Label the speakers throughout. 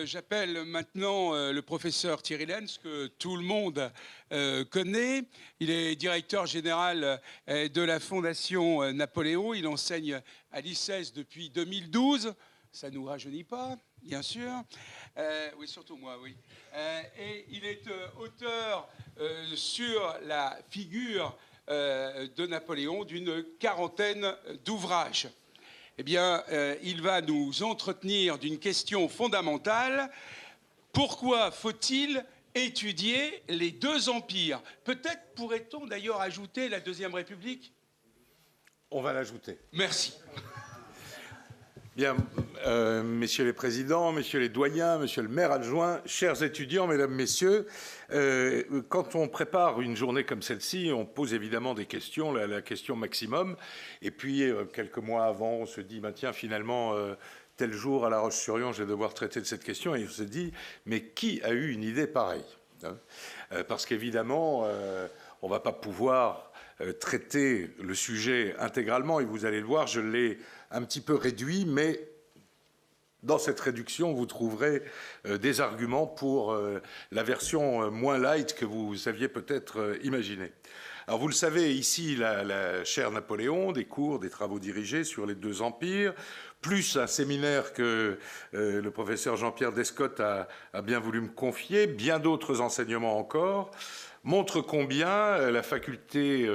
Speaker 1: J'appelle maintenant le professeur Thierry Lenz, que tout le monde connaît. Il est directeur général de la Fondation Napoléon. Il enseigne à l'ICES depuis 2012. Ça ne nous rajeunit pas, bien sûr. Oui, surtout moi, oui. Et il est auteur sur la figure de Napoléon d'une quarantaine d'ouvrages. Eh bien, il va nous entretenir d'une question fondamentale. Pourquoi faut-il étudier les deux empires? Peut-être pourrait-on d'ailleurs ajouter la Deuxième République?
Speaker 2: On va l'ajouter.
Speaker 1: Merci.
Speaker 2: Bien, messieurs les présidents, messieurs les doyens, monsieur le maire adjoint, chers étudiants, mesdames, messieurs, quand on prépare une journée comme celle-ci, on pose évidemment des questions, la question maximum, et puis quelques mois avant, on se dit, ben, tiens, finalement, tel jour à La Roche-sur-Yon, je vais devoir traiter de cette question, et on se dit, mais qui a eu une idée pareille, hein? Parce qu'évidemment, on ne va pas pouvoir traiter le sujet intégralement, et vous allez le voir, je l'ai un petit peu réduit, mais dans cette réduction, vous trouverez des arguments pour la version moins light que vous aviez peut-être imaginée. Alors vous le savez, ici, la chaire Napoléon, des cours, des travaux dirigés sur les deux empires, plus un séminaire que le professeur Jean-Pierre Descotte a bien voulu me confier, bien d'autres enseignements encore, montre combien la faculté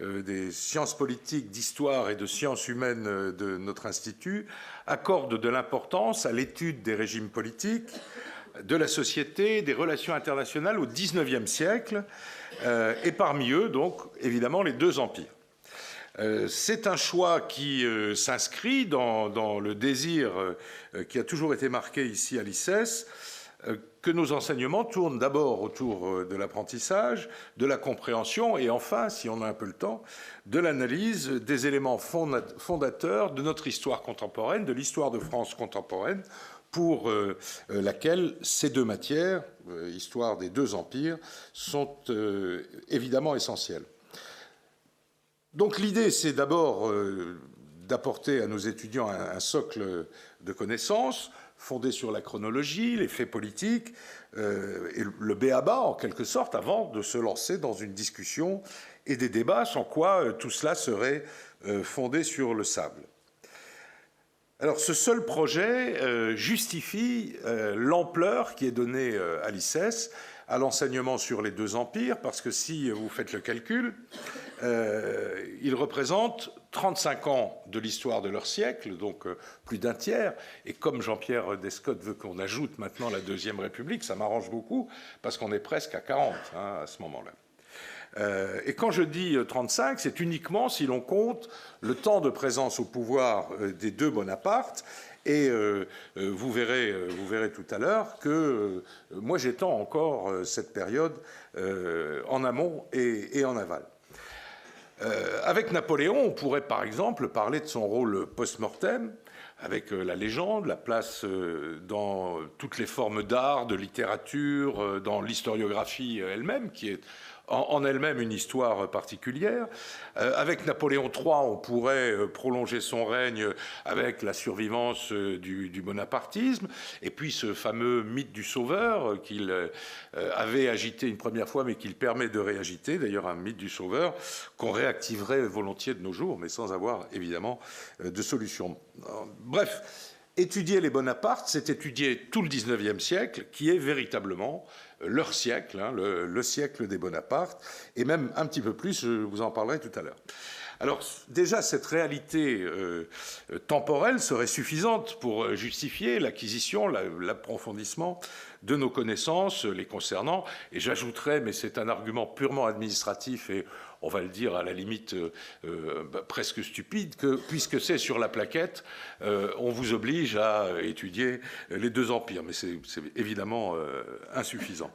Speaker 2: des sciences politiques, d'histoire et de sciences humaines de notre institut accorde de l'importance à l'étude des régimes politiques, de la société, des relations internationales au XIXe siècle, et parmi eux, donc, évidemment, les deux empires. C'est un choix qui s'inscrit dans le désir qui a toujours été marqué ici à l'ICES, que nos enseignements tournent d'abord autour de l'apprentissage, de la compréhension et enfin, si on a un peu le temps, de l'analyse des éléments fondateurs de notre histoire contemporaine, de l'histoire de France contemporaine, pour laquelle ces deux matières, histoire des deux empires, sont évidemment essentielles. Donc l'idée, c'est d'abord d'apporter à nos étudiants un socle de connaissances, fondé sur la chronologie, les faits politiques, et le b.a.-ba, en quelque sorte, avant de se lancer dans une discussion et des débats, sans quoi tout cela serait fondé sur le sable. Alors, ce seul projet justifie l'ampleur qui est donnée à l'ICES, à l'enseignement sur les deux empires, parce que si vous faites le calcul, ils représentent 35 ans de l'histoire de leur siècle, donc plus d'un tiers. Et comme Jean-Pierre Descotte veut qu'on ajoute maintenant la Deuxième République, ça m'arrange beaucoup, parce qu'on est presque à 40 hein, à ce moment-là. Et quand je dis 35, c'est uniquement si l'on compte le temps de présence au pouvoir des deux Bonaparte. Et vous verrez tout à l'heure que moi j'étends encore cette période en amont et en aval. Avec Napoléon, on pourrait par exemple parler de son rôle post-mortem, avec la légende, la place dans toutes les formes d'art, de littérature, dans l'historiographie elle-même, qui est en elle-même une histoire particulière. Avec Napoléon III, on pourrait prolonger son règne avec la survivance du bonapartisme, et puis ce fameux mythe du sauveur qu'il avait agité une première fois, mais qu'il permet de réagiter, d'ailleurs un mythe du sauveur qu'on réactiverait volontiers de nos jours, mais sans avoir évidemment de solution. Bref, étudier les Bonapartes, c'est étudier tout le XIXe siècle, qui est véritablement leur siècle, hein, le siècle des Bonapartes, et même un petit peu plus, je vous en parlerai tout à l'heure. Alors déjà, cette réalité temporelle serait suffisante pour justifier l'acquisition, l'approfondissement de nos connaissances les concernant, et j'ajouterais, mais c'est un argument purement administratif et on va le dire à la limite presque stupide, que puisque c'est sur la plaquette, on vous oblige à étudier les deux empires, mais c'est évidemment insuffisant.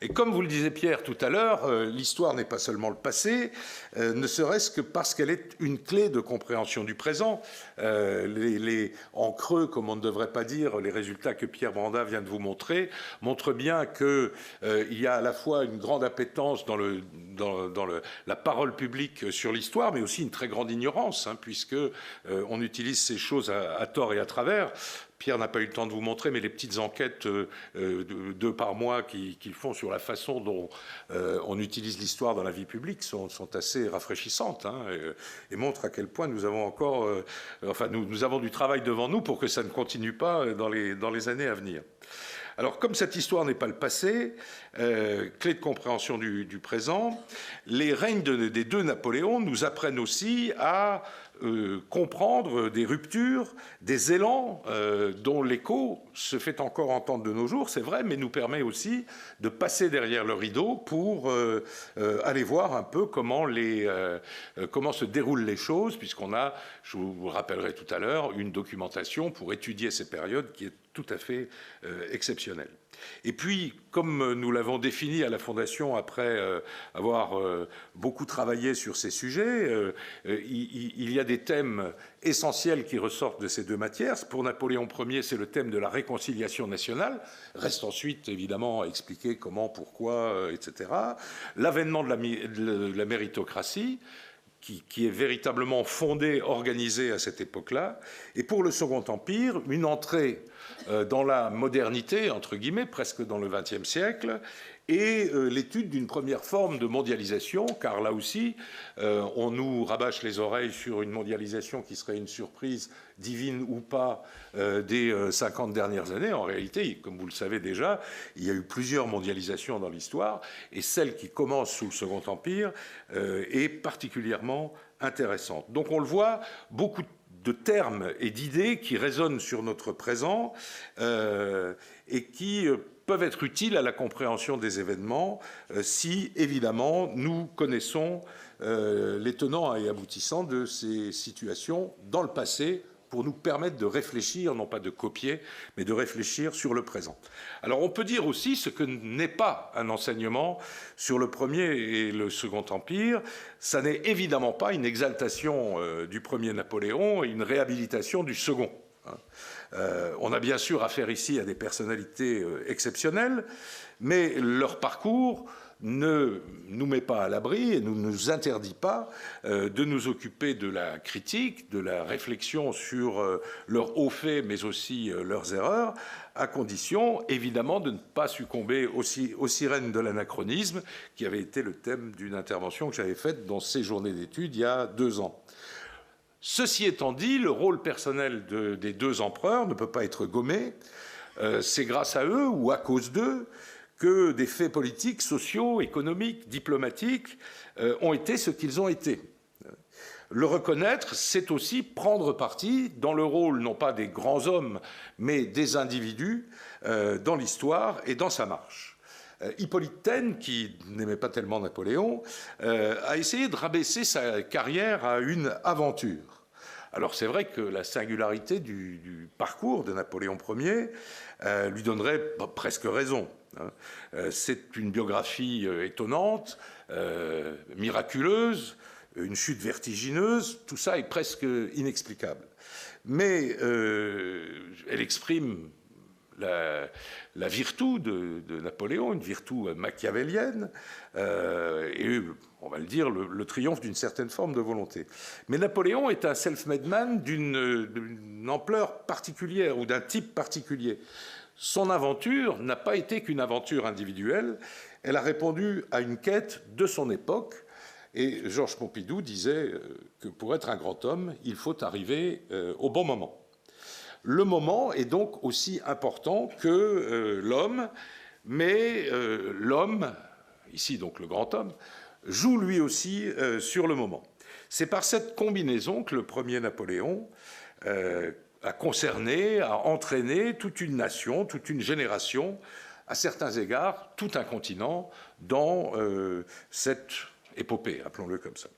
Speaker 2: Et comme vous le disait Pierre tout à l'heure, l'histoire n'est pas seulement le passé, ne serait-ce que parce qu'elle est une clé de compréhension du présent. En creux, comme on ne devrait pas dire, les résultats que Pierre Branda vient de vous montrer montrent bien qu'il y a à la fois une grande appétence dans la parole publique sur l'histoire, mais aussi une très grande ignorance, hein, puisque on utilise ces choses à tort et à travers. Pierre n'a pas eu le temps de vous montrer, mais les petites enquêtes deux par mois qu'ils font sur la façon dont on utilise l'histoire dans la vie publique sont assez rafraîchissantes, hein, et montrent à quel point nous avons encore, nous avons du travail devant nous pour que ça ne continue pas dans les années à venir. Alors, comme cette histoire n'est pas le passé, clé de compréhension du présent, les règnes des deux Napoléons nous apprennent aussi à comprendre des ruptures, des élans dont l'écho se fait encore entendre de nos jours, c'est vrai, mais nous permet aussi de passer derrière le rideau pour aller voir un peu comment se déroulent les choses, puisqu'on a, je vous rappellerai tout à l'heure, une documentation pour étudier ces périodes qui est tout à fait exceptionnelle. Et puis, comme nous l'avons défini à la Fondation après avoir beaucoup travaillé sur ces sujets, il y a des thèmes essentiels qui ressortent de ces deux matières. Pour Napoléon Ier, c'est le thème de la réconciliation nationale. Reste ensuite, évidemment, à expliquer comment, pourquoi, etc. L'avènement de la méritocratie, qui est véritablement fondée, organisée à cette époque-là. Et pour le Second Empire, une entrée dans la modernité, entre guillemets, presque dans le XXe siècle, et l'étude d'une première forme de mondialisation, car là aussi, on nous rabâche les oreilles sur une mondialisation qui serait une surprise, divine ou pas, des 50 dernières années. En réalité, comme vous le savez déjà, il y a eu plusieurs mondialisations dans l'histoire, et celle qui commence sous le Second Empire est particulièrement intéressante. Donc on le voit, beaucoup de termes et d'idées qui résonnent sur notre présent et qui peuvent être utiles à la compréhension des événements si, évidemment, nous connaissons les tenants et aboutissants de ces situations dans le passé pour nous permettre de réfléchir, non pas de copier, mais de réfléchir sur le présent. Alors on peut dire aussi ce que n'est pas un enseignement sur le Premier et le Second Empire. Ça n'est évidemment pas une exaltation du premier Napoléon et une réhabilitation du second. On a bien sûr affaire ici à des personnalités exceptionnelles, mais leur parcours ne nous met pas à l'abri et ne nous interdit pas de nous occuper de la critique, de la réflexion sur leurs hauts faits, mais aussi leurs erreurs, à condition, évidemment, de ne pas succomber aux sirènes de l'anachronisme, qui avait été le thème d'une intervention que j'avais faite dans ces journées d'études il y a 2 ans. Ceci étant dit, le rôle personnel des deux empereurs ne peut pas être gommé. C'est grâce à eux, ou à cause d'eux, que des faits politiques, sociaux, économiques, diplomatiques ont été ce qu'ils ont été. Le reconnaître, c'est aussi prendre parti dans le rôle, non pas des grands hommes, mais des individus dans l'histoire et dans sa marche. Hippolyte Taine, qui n'aimait pas tellement Napoléon, a essayé de rabaisser sa carrière à une aventure. Alors c'est vrai que la singularité du parcours de Napoléon Ier lui donnerait presque raison. C'est une biographie étonnante, miraculeuse, une chute vertigineuse, tout ça est presque inexplicable. Mais elle exprime la vertu de Napoléon, une vertu machiavélienne, et on va le dire, le triomphe d'une certaine forme de volonté. Mais Napoléon est un self-made man d'une ampleur particulière ou d'un type particulier. Son aventure n'a pas été qu'une aventure individuelle, elle a répondu à une quête de son époque, et Georges Pompidou disait que pour être un grand homme, il faut arriver au bon moment. Le moment est donc aussi important que l'homme, mais l'homme, ici donc le grand homme, joue lui aussi sur le moment. C'est par cette combinaison que le premier Napoléon a concerné, a entraîné toute une nation, toute une génération, à certains égards, tout un continent dans cette épopée, appelons-le comme ça.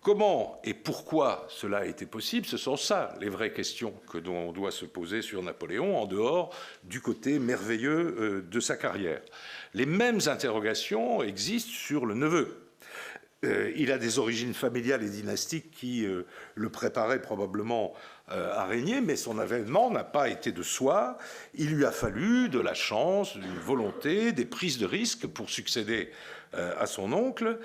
Speaker 2: Comment et pourquoi cela a été possible, ce sont ça les vraies questions que l'on doit se poser sur Napoléon, en dehors du côté merveilleux de sa carrière. Les mêmes interrogations existent sur le neveu. Il a des origines familiales et dynastiques qui le préparaient probablement à régner, mais son avènement n'a pas été de soi. Il lui a fallu de la chance, d'une volonté, des prises de risques pour succéder à son oncle.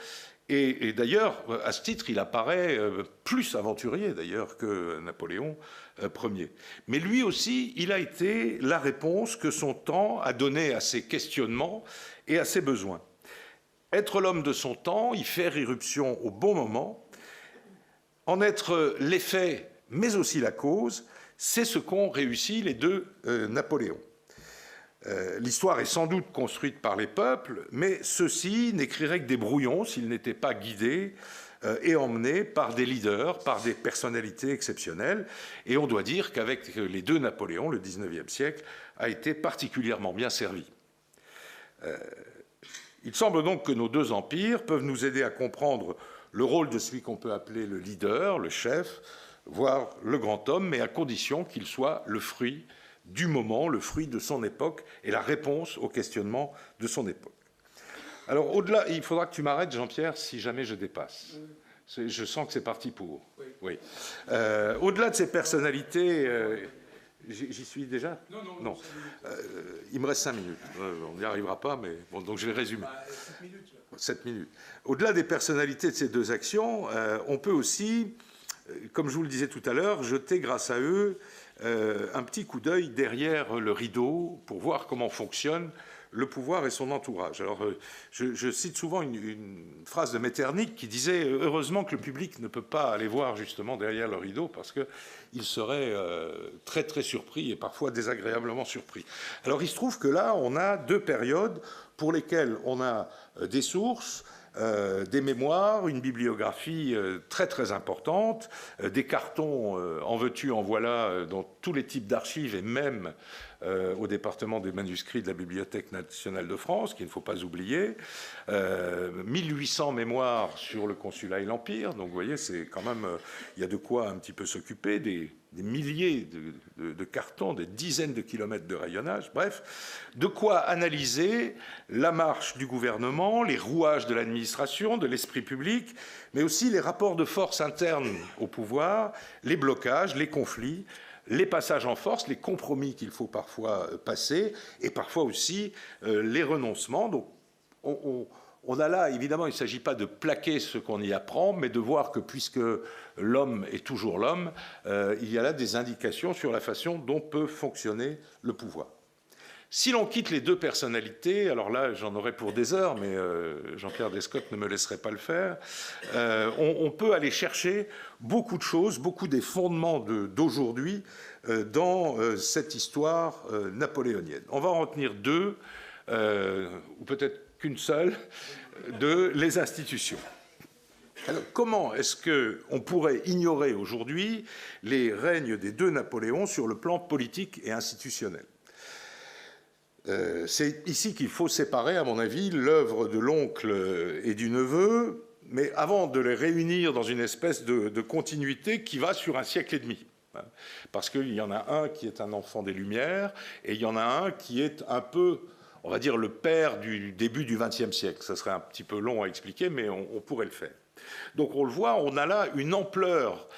Speaker 2: Et d'ailleurs, à ce titre, il apparaît plus aventurier d'ailleurs que Napoléon Ier. Mais lui aussi, il a été la réponse que son temps a donnée à ses questionnements et à ses besoins. Être l'homme de son temps, y faire irruption au bon moment, en être l'effet, mais aussi la cause, c'est ce qu'ont réussi les deux Napoléons. L'histoire est sans doute construite par les peuples, mais ceux-ci n'écriraient que des brouillons s'ils n'étaient pas guidés et emmenés par des leaders, par des personnalités exceptionnelles. Et on doit dire qu'avec les deux Napoléons, le XIXe siècle a été particulièrement bien servi. Il semble donc que nos deux empires peuvent nous aider à comprendre le rôle de celui qu'on peut appeler le leader, le chef, voire le grand homme, mais à condition qu'il soit le fruit du moment, le fruit de son époque et la réponse aux questionnements de son époque. Alors, au-delà, il faudra que tu m'arrêtes, Jean-Pierre, si jamais je dépasse. Je sens que c'est parti pour. Oui. Au-delà de ces personnalités, j'y suis déjà ? Non. Il me reste 5 minutes. On n'y arrivera pas, mais bon, donc je vais résumer. 7 minutes. 7 minutes. Au-delà des personnalités de ces deux actions, on peut aussi, comme je vous le disais tout à l'heure, jeter grâce à eux un petit coup d'œil derrière le rideau pour voir comment fonctionne le pouvoir et son entourage. Alors, je cite souvent une phrase de Metternich qui disait « Heureusement que le public ne peut pas aller voir justement derrière le rideau parce qu'il serait très très surpris et parfois désagréablement surpris ». Alors, il se trouve que là, on a deux périodes pour lesquelles on a des sources, des mémoires, une bibliographie très très importante, des cartons en veux-tu, en voilà, dans tous les types d'archives et même au département des manuscrits de la Bibliothèque nationale de France, qu'il ne faut pas oublier, 1800 mémoires sur le consulat et l'Empire, donc vous voyez, c'est quand même, il y a de quoi un petit peu s'occuper, des milliers de cartons, des dizaines de kilomètres de rayonnage, bref, de quoi analyser la marche du gouvernement, les rouages de l'administration, de l'esprit public, mais aussi les rapports de force internes au pouvoir, les blocages, les conflits, les passages en force, les compromis qu'il faut parfois passer, et parfois aussi les renoncements. Donc, on a là, évidemment, il ne s'agit pas de plaquer ce qu'on y apprend, mais de voir que puisque l'homme est toujours l'homme, il y a là des indications sur la façon dont peut fonctionner le pouvoir. Si l'on quitte les deux personnalités, alors là, j'en aurais pour des heures, mais Jean-Pierre Descott ne me laisserait pas le faire, on peut aller chercher beaucoup de choses, beaucoup des fondements d'aujourd'hui dans cette histoire napoléonienne. On va en retenir deux, ou peut-être qu'une seule, de les institutions. Alors, comment est-ce qu'on pourrait ignorer aujourd'hui les règnes des deux Napoléons sur le plan politique et institutionnel ? C'est ici qu'il faut séparer, à mon avis, l'œuvre de l'oncle et du neveu, mais avant de les réunir dans une espèce de continuité qui va sur un siècle et demi. Parce qu'il y en a un qui est un enfant des Lumières, et il y en a un qui est un peu, on va dire, le père du début du XXe siècle. Ça serait un petit peu long à expliquer, mais on pourrait le faire. Donc on le voit, on a là une ampleur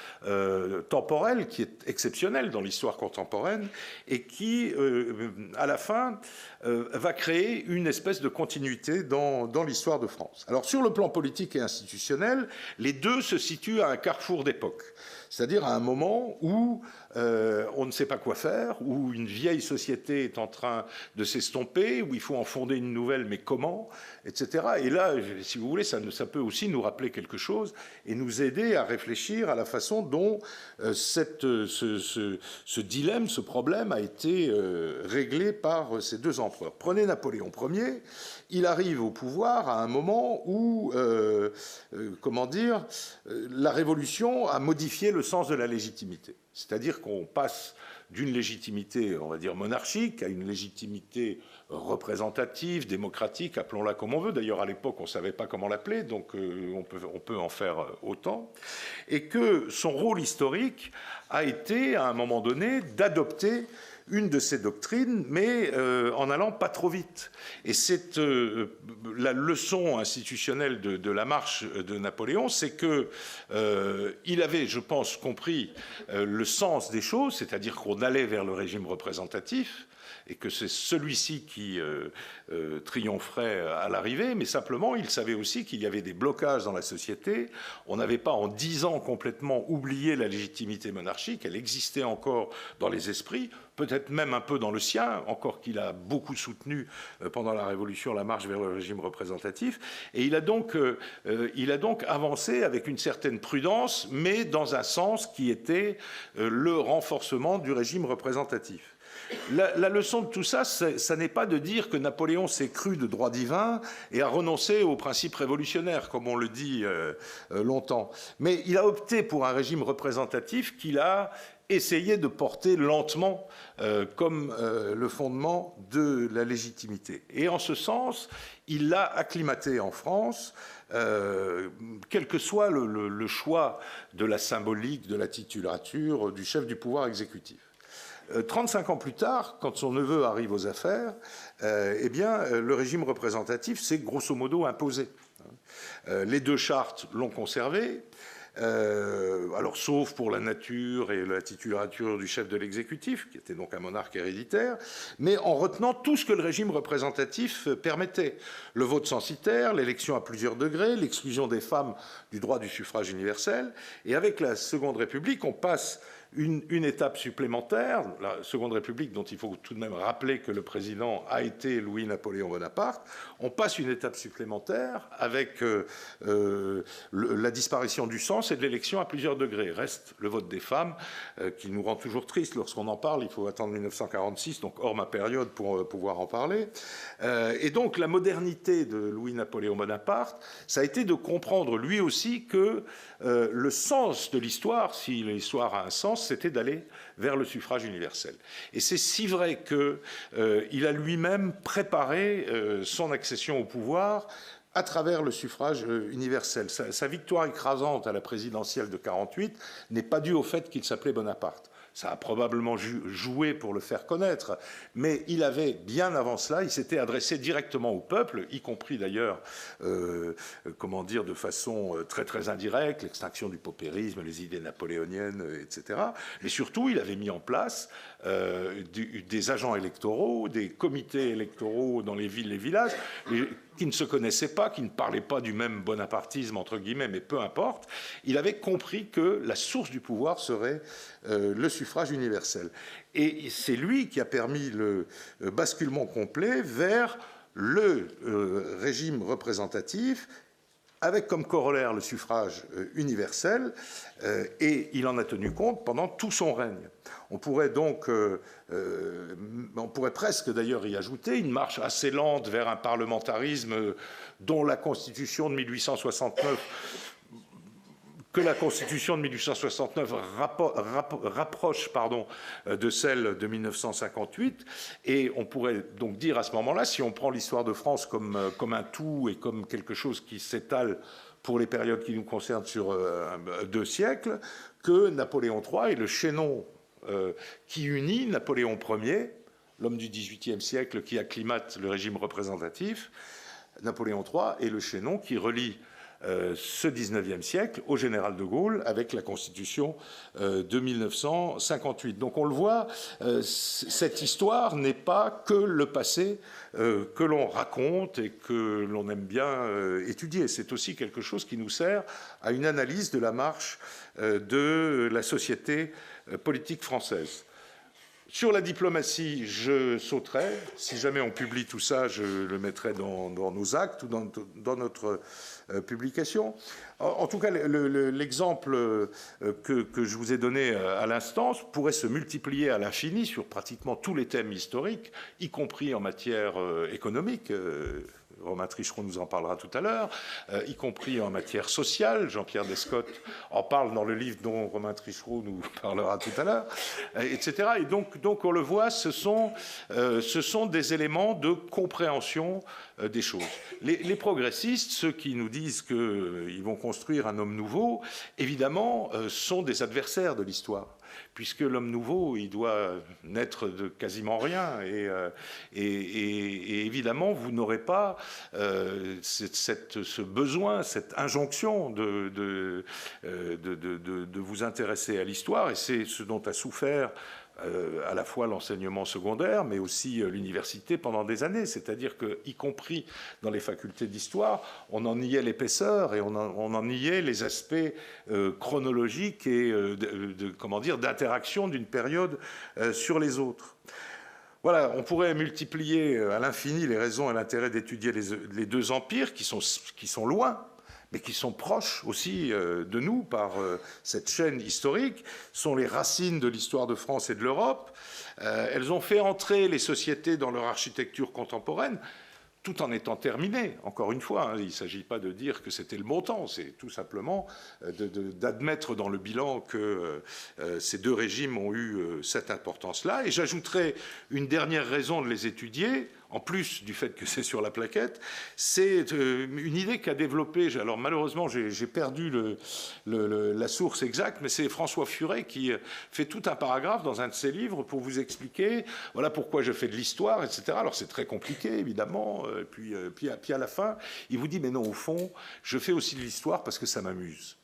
Speaker 2: temporelle qui est exceptionnelle dans l'histoire contemporaine et qui, à la fin, va créer une espèce de continuité dans l'histoire de France. Alors sur le plan politique et institutionnel, les deux se situent à un carrefour d'époque. C'est-à-dire à un moment où on ne sait pas quoi faire, où une vieille société est en train de s'estomper, où il faut en fonder une nouvelle, mais comment, etc. Et là, si vous voulez, ça peut aussi nous rappeler quelque chose et nous aider à réfléchir à la façon dont ce dilemme, ce problème a été réglé par ces deux empereurs. Prenez Napoléon Ier, il arrive au pouvoir à un moment où, la Révolution a modifié le sens de la légitimité. C'est-à-dire qu'on passe d'une légitimité, on va dire, monarchique à une légitimité représentative, démocratique, appelons-la comme on veut. D'ailleurs, à l'époque, on ne savait pas comment l'appeler, donc on peut en faire autant. Et que son rôle historique a été, à un moment donné, d'adopter une de ses doctrines, mais en allant pas trop vite. Et c'est la leçon institutionnelle de la marche de Napoléon, c'est que il avait, je pense, compris le sens des choses, c'est-à-dire qu'on allait vers le régime représentatif, et que c'est celui-ci qui triompherait à l'arrivée, mais simplement, il savait aussi qu'il y avait des blocages dans la société. On n'avait pas, en 10 ans, complètement oublié la légitimité monarchique, elle existait encore dans les esprits, peut-être même un peu dans le sien, encore qu'il a beaucoup soutenu pendant la Révolution la marche vers le régime représentatif, et il a donc avancé avec une certaine prudence, mais dans un sens qui était le renforcement du régime représentatif. La leçon de tout ça, ça n'est pas de dire que Napoléon s'est cru de droit divin et a renoncé aux principes révolutionnaires, comme on le dit longtemps. Mais il a opté pour un régime représentatif qu'il a essayé de porter lentement comme le fondement de la légitimité. Et en ce sens, il l'a acclimaté en France, quel que soit le choix de la symbolique, de la titulature du chef du pouvoir exécutif. 35 ans plus tard, quand son neveu arrive aux affaires, eh bien, le régime représentatif s'est grosso modo imposé. Les 2 chartes l'ont conservé, alors sauf pour la nature et la titulature du chef de l'exécutif, qui était donc un monarque héréditaire, mais en retenant tout ce que le régime représentatif permettait. Le vote censitaire, l'élection à plusieurs degrés, l'exclusion des femmes du droit du suffrage universel. Et avec la Seconde République, on passe une étape supplémentaire, la Seconde République, dont il faut tout de même rappeler que le président a été Louis-Napoléon Bonaparte. On passe une étape supplémentaire avec la disparition du sens et de l'élection à plusieurs degrés. Reste le vote des femmes, qui nous rend toujours triste lorsqu'on en parle. Il faut attendre 1946, donc hors ma période, pour pouvoir en parler. Et donc la modernité de Louis-Napoléon Bonaparte, ça a été de comprendre lui aussi que le sens de l'histoire, si l'histoire a un sens, c'était d'aller vers le suffrage universel. Et c'est si vrai qu'il a lui-même préparé son accession au pouvoir à travers le suffrage universel. Sa victoire écrasante à la présidentielle de 1948 n'est pas due au fait qu'il s'appelait Bonaparte. Ça a probablement joué pour le faire connaître, mais il avait, bien avant cela, il s'était adressé directement au peuple, y compris d'ailleurs, comment dire, de façon très très indirecte, l'extinction du paupérisme, les idées napoléoniennes, etc. Mais surtout, il avait mis en place des agents électoraux, des comités électoraux dans les villes, les villages, qui ne se connaissaient pas, qui ne parlaient pas du même bonapartisme, entre guillemets, mais peu importe. Il avait compris que la source du pouvoir serait le suffrage universel. Et c'est lui qui a permis le basculement complet vers le régime représentatif, avec comme corollaire le suffrage universel, et il en a tenu compte pendant tout son règne. On pourrait donc, on pourrait presque d'ailleurs y ajouter une marche assez lente vers un parlementarisme dont la Constitution de 1869, que la Constitution de 1869 rapproche de celle de 1958. Et on pourrait donc dire à ce moment-là, si on prend l'histoire de France comme un tout et comme quelque chose qui s'étale pour les périodes qui nous concernent sur 2 siècles, que Napoléon III est le chaînon qui unit Napoléon Ier, l'homme du XVIIIe siècle qui acclimate le régime représentatif. Napoléon III est le chaînon qui relie ce XIXe siècle au général de Gaulle avec la Constitution de 1958. Donc on le voit, cette histoire n'est pas que le passé que l'on raconte et que l'on aime bien étudier. C'est aussi quelque chose qui nous sert à une analyse de la marche de la société politique française. Sur la diplomatie, je sauterai. Si jamais on publie tout ça, je le mettrai dans nos actes ou dans notre publication. En tout cas, l'exemple que je vous ai donné à l'instant pourrait se multiplier à l'infini sur pratiquement tous les thèmes historiques, y compris en matière économique. Romain Trichereau nous en parlera tout à l'heure, y compris en matière sociale. Jean-Pierre Descotte en parle dans le livre dont Romain Trichereau nous parlera tout à l'heure, etc. Et donc on le voit, ce sont des éléments de compréhension des choses. Les progressistes, ceux qui nous disent qu'ils vont construire un homme nouveau, évidemment, sont des adversaires de l'histoire. Puisque l'homme nouveau, il doit naître de quasiment rien. Et évidemment, vous n'aurez pas ce besoin, cette injonction de vous intéresser à l'histoire. Et c'est ce dont a souffert à la fois l'enseignement secondaire, mais aussi l'université pendant des années. C'est-à-dire que, y compris dans les facultés d'histoire, on en niait l'épaisseur et on en niait les aspects chronologiques et d'interaction d'une période sur les autres. Voilà, on pourrait multiplier à l'infini les raisons et l'intérêt d'étudier les deux empires qui sont loin, mais qui sont proches aussi de nous par cette chaîne historique, sont les racines de l'histoire de France et de l'Europe. Elles ont fait entrer les sociétés dans leur architecture contemporaine, tout en étant terminées. Encore une fois, il ne s'agit pas de dire que c'était le bon temps, c'est tout simplement d'admettre dans le bilan que ces deux régimes ont eu cette importance-là. Et j'ajouterai une dernière raison de les étudier, en plus du fait que c'est sur la plaquette, c'est une idée qu'a développée, alors malheureusement j'ai perdu la source exacte, mais c'est François Furet qui fait tout un paragraphe dans un de ses livres pour vous expliquer, voilà pourquoi je fais de l'histoire, etc. Alors c'est très compliqué évidemment, puis à la fin, il vous dit mais non, au fond, je fais aussi de l'histoire parce que ça m'amuse.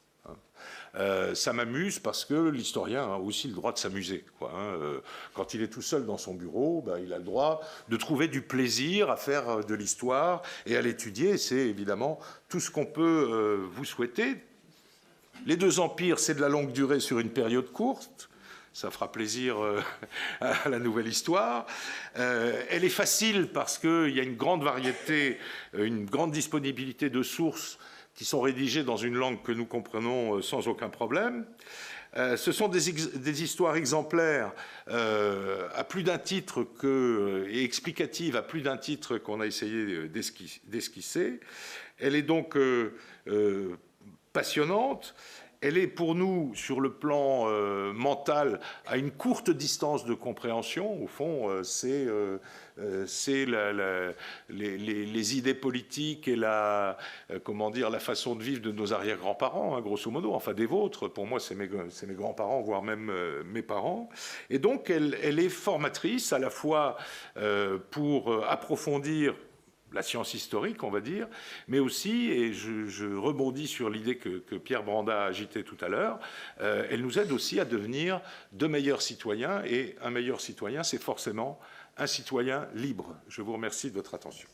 Speaker 2: Ça m'amuse parce que l'historien a aussi le droit de s'amuser. Quand il est tout seul dans son bureau, il a le droit de trouver du plaisir à faire de l'histoire et à l'étudier. C'est évidemment tout ce qu'on peut vous souhaiter. Les deux empires, c'est de la longue durée sur une période courte. Ça fera plaisir à la nouvelle histoire. Elle est facile parce qu'il y a une grande variété, une grande disponibilité de sources qui sont rédigées dans une langue que nous comprenons sans aucun problème. Ce sont des histoires exemplaires à plus d'un titre et explicatives à plus d'un titre qu'on a essayé d'esquisser. Elle est donc passionnante. Elle est pour nous, sur le plan mental, à une courte distance de compréhension. Au fond, c'est les idées politiques et la façon de vivre de nos arrière-grands-parents, grosso modo, enfin des vôtres. Pour moi, c'est mes grands-parents, voire même mes parents. Et donc, elle est formatrice, à la fois pour approfondir la science historique, on va dire, mais aussi, et je rebondis sur l'idée que Pierre Branda a agitée tout à l'heure, elle nous aide aussi à devenir de meilleurs citoyens, et un meilleur citoyen, c'est forcément un citoyen libre. Je vous remercie de votre attention.